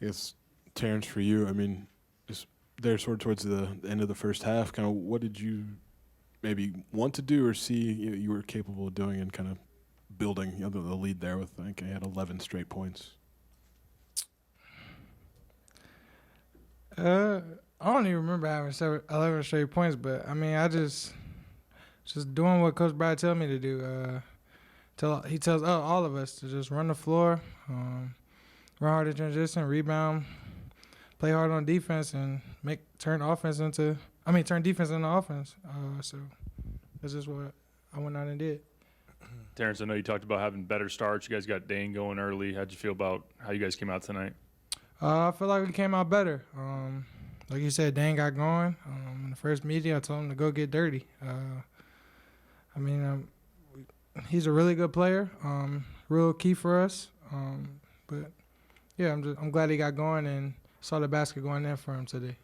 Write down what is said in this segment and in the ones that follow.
I guess, Terrence, for you, I mean, just there sort of towards the end of the first half, kind of what did you maybe want to do or see you were capable of doing and kind of building the lead there with, I think I had 11 straight points? I don't even remember having 11 straight points, but I mean, I just doing what Coach Brad tell me to do. He tells all of us to just run the floor, run hard in transition, rebound, play hard on defense, and turn defense into offense. So that's just what I went out and did. Terrence, I know you talked about having better starts. You guys got Dane going early. How'd you feel about how you guys came out tonight? I feel like we came out better. Like you said, Dane got going. In the first meeting, I told him to go get dirty. He's a really good player, real key for us. But yeah, I'm glad he got going and saw the basket going in for him today.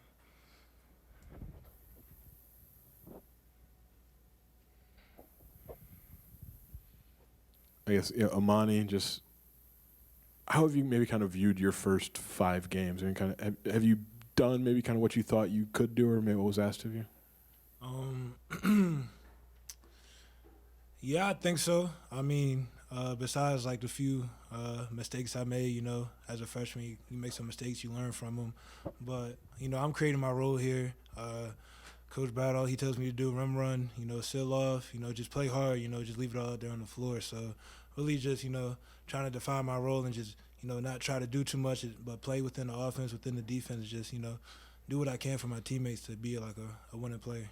I guess, Amani, just how have you maybe kind of viewed your first 5 games? I mean, kind of have you done maybe kind of what you thought you could do, or maybe what was asked of you? Yeah, I think so. I mean, besides like the few mistakes I made, as a freshman, you make some mistakes, you learn from them. But, I'm creating my role here. Coach Battle, he tells me to do run, seal off, just play hard, just leave it all out there on the floor. So really just, trying to define my role and just, not try to do too much, but play within the offense, within the defense, just, do what I can for my teammates to be like a winning player.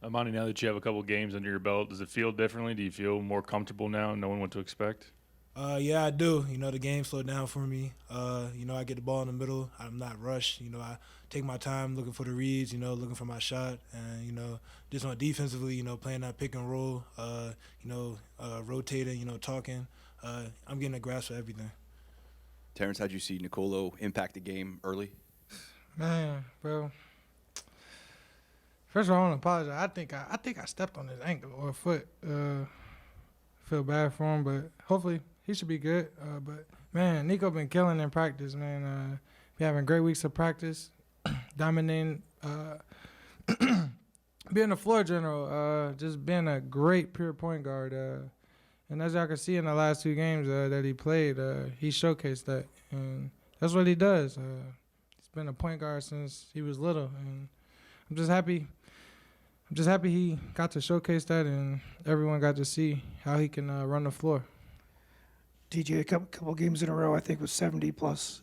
Amani, now that you have a couple games under your belt, does it feel differently? Do you feel more comfortable now knowing what to expect? Yeah, I do. The game slowed down for me. I get the ball in the middle. I'm not rushed. I take my time looking for the reads, looking for my shot. And, just on defensively, playing that pick and roll, rotating, talking. I'm getting a grasp of everything. Terrence, how'd you see Nicolo impact the game early? Man, bro. First of all, I want to apologize. I think I stepped on his ankle or foot. Feel bad for him, but hopefully he should be good. But man, Nico been killing in practice, man. We having great weeks of practice, dominating, being a floor general, just being a great pure point guard. And as y'all can see in the last 2 games that he played, he showcased that, and that's what he does. He's been a point guard since he was little, and I'm just happy he got to showcase that and everyone got to see how he can run the floor. DJ, a couple games in a row, I think, with 70-plus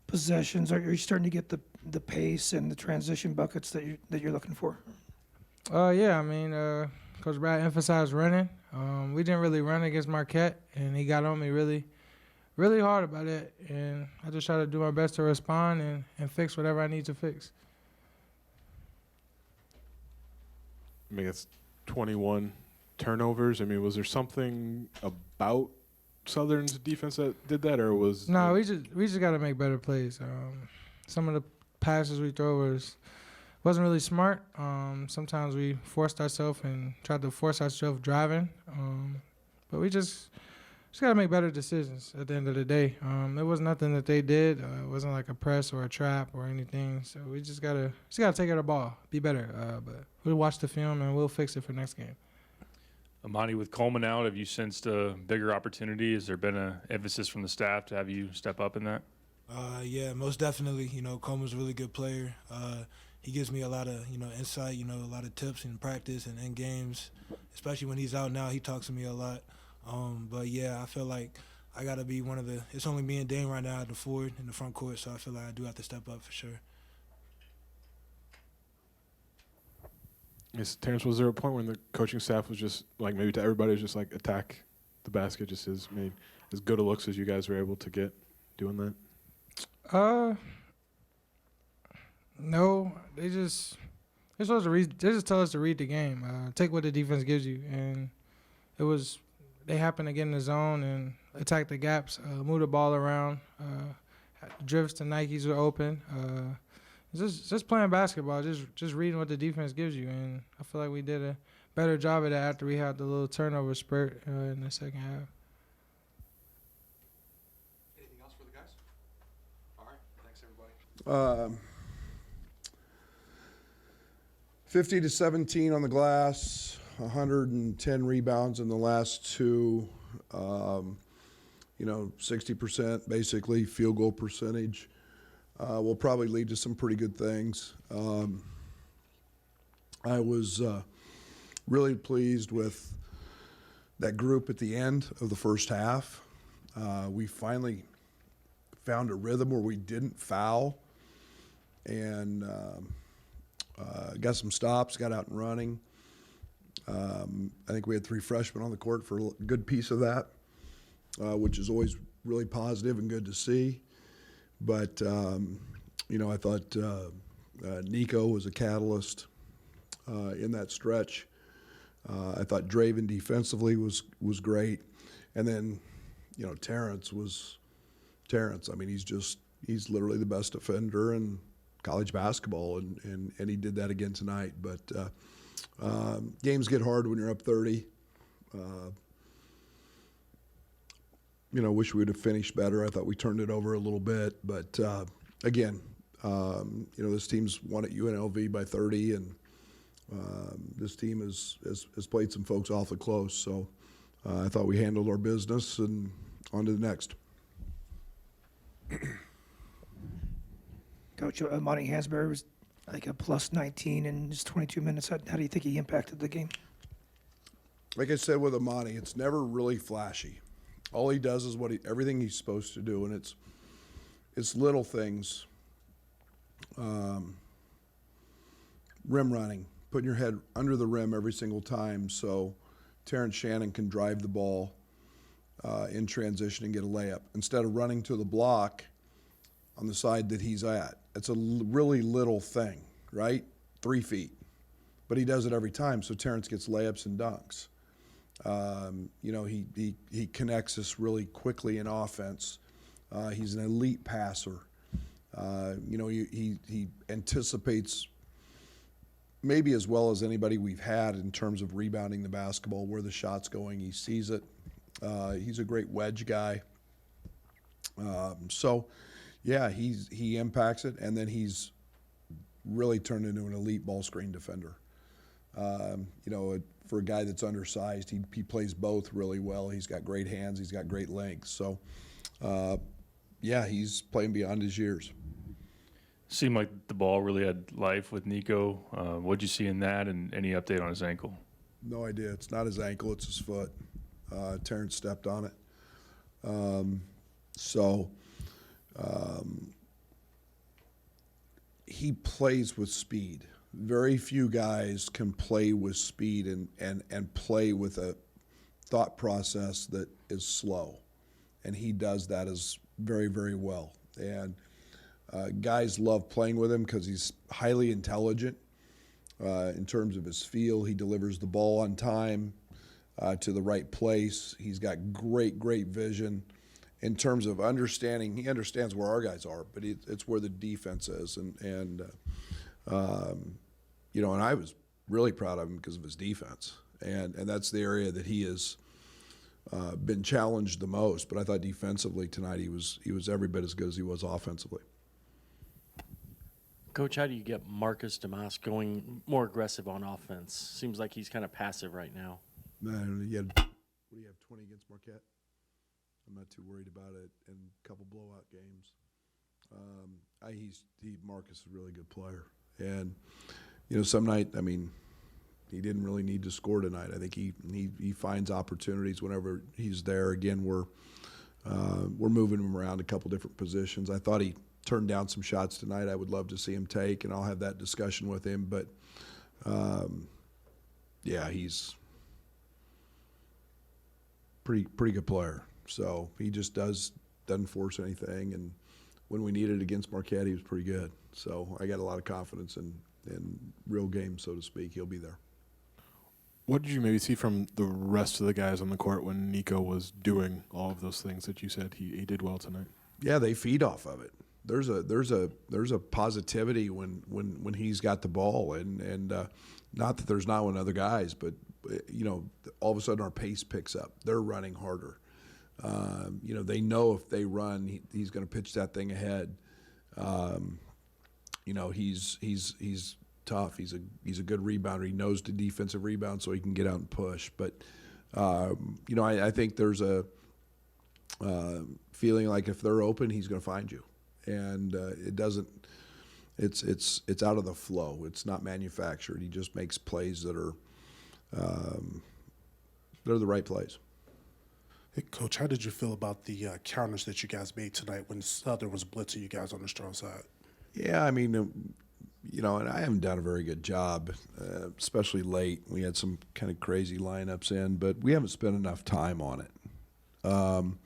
possessions. Are you starting to get the pace and the transition buckets that you're looking for? Yeah, I mean, Coach Brad emphasized running. We didn't really run against Marquette, and he got on me really, really hard about it. And I just try to do my best to respond and fix whatever I need to fix. I mean, it's 21 turnovers. I mean, was there something about Southern's defense that did that, or was no? We just got to make better plays. Some of the passes we throw wasn't really smart. Sometimes we forced ourselves and tried to force ourselves driving. But we just got to make better decisions at the end of the day. There was nothing that they did. It wasn't like a press or a trap or anything. So we just gotta take care of the ball, be better. But we'll watch the film and we'll fix it for next game. Amani, with Coleman out, have you sensed a bigger opportunity? Has there been an emphasis from the staff to have you step up in that? Yeah, most definitely. Coleman's a really good player. He gives me a lot of, insight, a lot of tips in practice and in games. Especially when he's out now, he talks to me a lot. But yeah, I feel like I got to be one of the – it's only me and Dane right now at the forward in the front court, so I feel like I do have to step up for sure. Yes, Terrence, was there a point when the coaching staff was just like maybe to everybody was just like attack the basket just as good a looks as you guys were able to get doing that? No, they just tell us to read the game, take what the defense gives you, and they happen to get in the zone and attack the gaps, move the ball around, drifts to Nikes are open. Just playing basketball, just reading what the defense gives you, and I feel like we did a better job of that after we had the little turnover spurt in the second half. Anything else for the guys? All right. 50 to 17 on the glass, 110 rebounds in the last two. 60% basically field goal percentage. Will probably lead to some pretty good things. I was really pleased with that group at the end of the first half. We finally found a rhythm where we didn't foul and got some stops, got out and running. I think we had 3 freshmen on the court for a good piece of that, which is always really positive and good to see. But, I thought Nico was a catalyst in that stretch. I thought Draven defensively was great. And then, Terrence was Terrence. I mean, he's literally the best defender in college basketball, and he did that again tonight. But games get hard when you're up 30. Wish we would have finished better. I thought we turned it over a little bit. But, again, this team's won at UNLV by 30, and this team has played some folks awfully close. So I thought we handled our business, and on to the next. Coach, Amani Hansberry was like a plus 19 in just 22 minutes. How do you think he impacted the game? Like I said with Amani, it's never really flashy. All he does is everything he's supposed to do, and it's little things. Rim running, putting your head under the rim every single time so Terrence Shannon can drive the ball in transition and get a layup instead of running to the block on the side that he's at. It's a really little thing, right? 3 feet. But he does it every time, so Terrence gets layups and dunks. He connects us really quickly in offense. He's an elite passer. He anticipates maybe as well as anybody we've had in terms of rebounding the basketball, where the shot's going. He sees it. He's a great wedge guy. He impacts it, and then he's really turned into an elite ball screen defender. For a guy that's undersized, he plays both really well. He's got great hands. He's got great length. So, he's playing beyond his years. Seemed like the ball really had life with Nico. What'd you see in that, and any update on his ankle? No idea. It's not his ankle. It's his foot. Terrence stepped on it. He plays with speed. Very few guys can play with speed and play with a thought process that is slow. And he does that very, very well. And guys love playing with him because he's highly intelligent in terms of his feel. He delivers the ball on time to the right place. He's got great, great vision. In terms of understanding, he understands where our guys are, but it's where the defense is. And I was really proud of him because of his defense. And that's the area that he has been challenged the most. But I thought defensively tonight he was every bit as good as he was offensively. Coach, how do you get Marcus Damas going more aggressive on offense? Seems like he's kind of passive right now. Man, what do you have, 20 against Marquette? I'm not too worried about it, and a couple blowout games. Marcus is a really good player, and some night, he didn't really need to score tonight. I think he finds opportunities whenever he's there. Again, we're moving him around a couple different positions. I thought he turned down some shots tonight. I would love to see him take, and I'll have that discussion with him. But he's pretty good player. So he just doesn't force anything, and when we needed it against Marquette, he was pretty good. So I got a lot of confidence in real games, so to speak. He'll be there. What did you maybe see from the rest of the guys on the court when Nico was doing all of those things that you said he did well tonight? Yeah, they feed off of it. There's a positivity when he's got the ball, and not that there's not with other guys, but all of a sudden our pace picks up. They're running harder. They know if they run, he's going to pitch that thing ahead. he's tough. He's a good rebounder. He knows the defensive rebound, so he can get out and push. But I think there's a feeling like if they're open, he's going to find you, and it doesn't. It's out of the flow. It's not manufactured. He just makes plays that are they're the right plays. Hey, Coach, how did you feel about the counters that you guys made tonight when Southern was blitzing you guys on the strong side? Yeah, I mean, and I haven't done a very good job, especially late. We had some kind of crazy lineups in, but we haven't spent enough time on it. And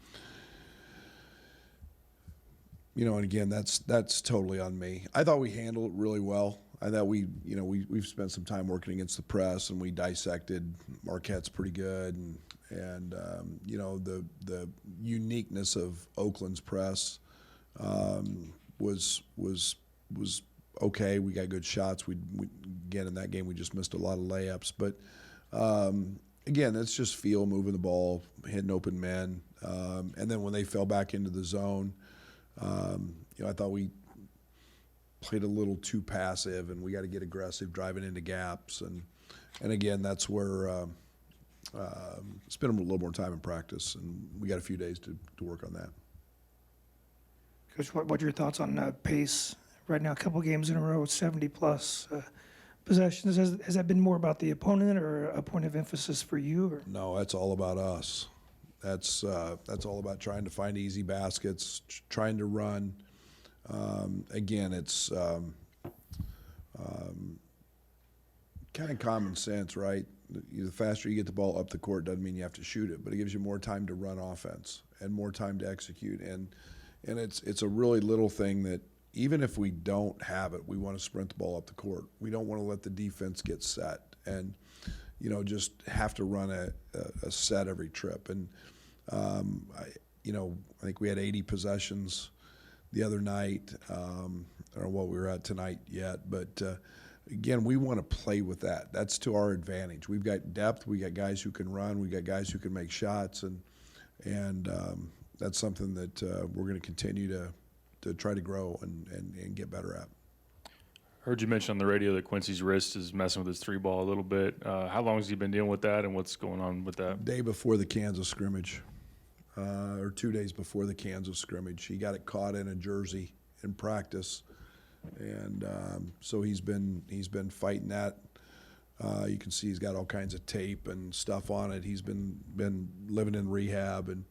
again, that's totally on me. I thought we handled it really well. I thought we've spent some time working against the press, and we dissected Marquette's pretty good, and the uniqueness of Oakland's press was okay. We got good shots. We again in that game we just missed a lot of layups, but again, it's just feel, moving the ball, hitting open men, and then when they fell back into the zone, I thought we played a little too passive, and we got to get aggressive driving into gaps, and again that's where spend a little more time in practice, and we got a few days to work on that. Coach, what are your thoughts on pace right now? A couple games in a row with 70-plus possessions. Has that been more about the opponent or a point of emphasis for you? Or? No, that's all about us. That's all about trying to find easy baskets, trying to run. Again, it's kind of common sense, right? The faster you get the ball up the court doesn't mean you have to shoot it, but it gives you more time to run offense and more time to execute. And it's a really little thing that even if we don't have it, we want to sprint the ball up the court. We don't want to let the defense get set and just have to run a set every trip. And I think we had 80 possessions the other night. I don't know what we were at tonight yet, but again, we want to play with that. That's to our advantage. We've got depth. We got guys who can run. We got guys who can make shots, and that's something that we're going to continue to try to grow and get better at. Heard you mention on the radio that Quincy's wrist is messing with his three ball a little bit. How long has he been dealing with that, and what's going on with that? Day before the Kansas scrimmage, or 2 days before the Kansas scrimmage, he got it caught in a jersey in practice, and so he's been fighting that. You can see he's got all kinds of tape and stuff on it. He's been living in rehab, and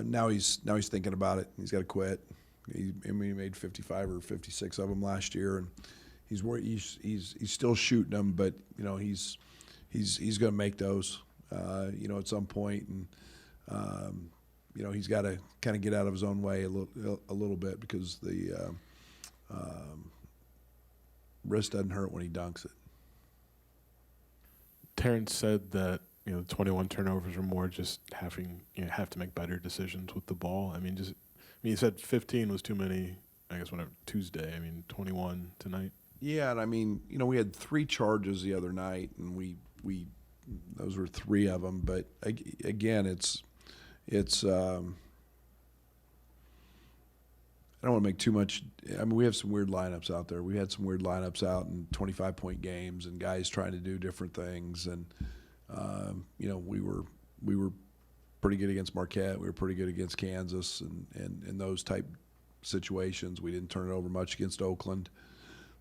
now he's thinking about it. He's got to quit. He made 55 or 56 of them last year, and he's still shooting them, but he's going to make those at some point, and he's got to kind of get out of his own way a little bit, because the wrist doesn't hurt when he dunks it. Terrence said that the 21 turnovers are more just have to make better decisions with the ball. He said 15 was too many, I guess, whenever Tuesday. 21 tonight. Yeah, and we had 3 charges the other night, and we those were 3 of them. But again, it's I don't want to make too much. We have some weird lineups out there. We had some weird lineups out in 25-point games, and guys trying to do different things. And we were pretty good against Marquette. We were pretty good against Kansas, and in those type situations, we didn't turn it over much against Oakland.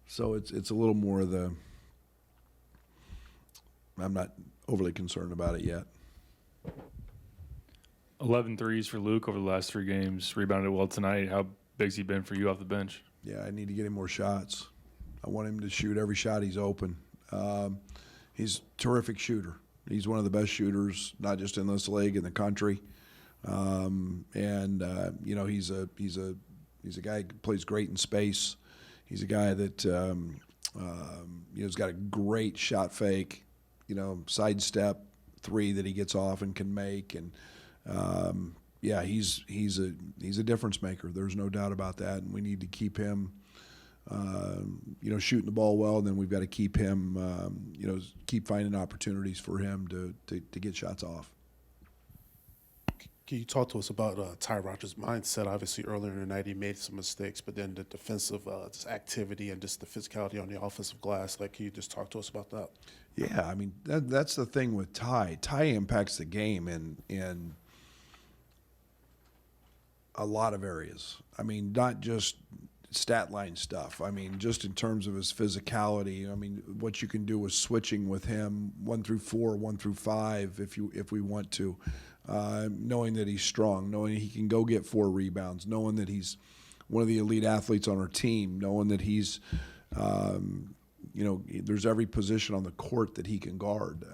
So it's a little more of the. I'm not overly concerned about it yet. 11 threes for Luke over the last 3 games. Rebounded well tonight. How big's he been for you off the bench? Yeah, I need to get him more shots. I want him to shoot every shot he's open. He's a terrific shooter. He's one of the best shooters, not just in this league, in the country. He's a guy who plays great in space. He's a guy that has got a great shot fake, sidestep 3 that he gets off and can make, and he's a difference maker. There's no doubt about that, and we need to keep him. Shooting the ball well, and then we've got to keep him, keep finding opportunities for him to get shots off. Can you talk to us about Ty Rogers' mindset? Obviously, earlier in the night he made some mistakes, but then the defensive just activity and just the physicality on the offensive glass. Like, can you just talk to us about that? Yeah, I mean that's the thing with Ty. Ty impacts the game in a lot of areas. I mean, not just stat line stuff. I mean, just in terms of his physicality. I mean, what you can do with switching with him 1 through 4, 1 through 5, if we want to. Knowing that he's strong, knowing he can go get 4 rebounds, knowing that he's one of the elite athletes on our team, knowing that he's, there's every position on the court that he can guard.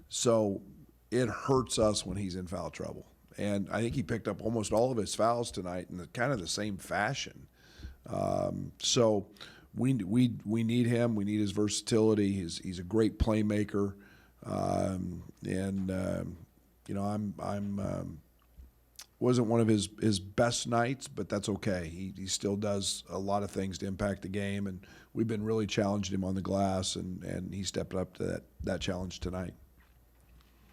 So it hurts us when he's in foul trouble. And I think he picked up almost all of his fouls tonight in kind of the same fashion. So we need him. We need his versatility. He's a great playmaker. Wasn't one of his best nights, but that's okay. He still does a lot of things to impact the game, and we've been really challenging him on the glass, and he stepped up to that challenge tonight.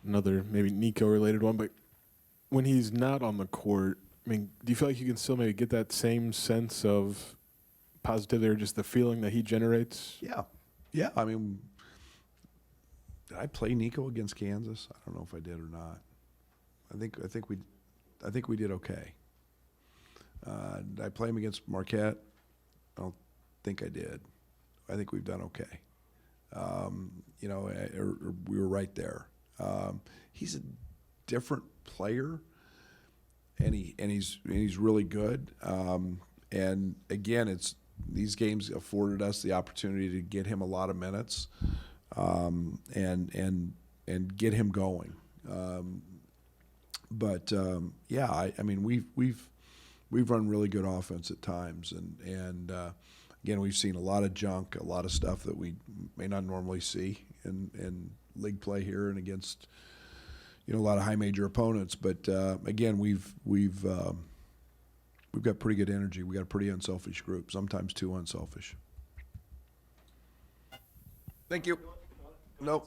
Another maybe Nico-related one, but when he's not on the court, I mean, do you feel like you can still maybe get that same sense of positivity or just the feeling that he generates? Yeah. I mean, did I play Nico against Kansas? I don't know if I did or not. I think we did okay. Did I play him against Marquette? I don't think I did. I think we've done okay. We were right there. He's a different player, and he's really good. And again, these games afforded us the opportunity to get him a lot of minutes, and get him going. I mean, we've run really good offense at times, and again, we've seen a lot of junk, a lot of stuff that we may not normally see in league play here and against a lot of high major opponents. But again, we've got pretty good energy. We got a pretty unselfish group, sometimes too unselfish. Thank you. No.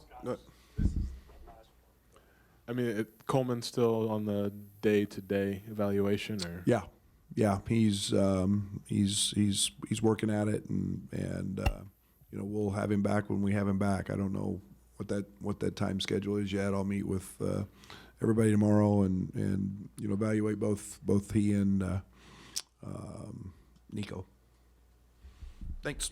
I mean, Coleman's still on the day-to-day evaluation, or yeah. He's working at it, and we'll have him back when we have him back. I don't know what that time schedule is yet. I'll meet with everybody tomorrow and evaluate both he and Nico. Thanks.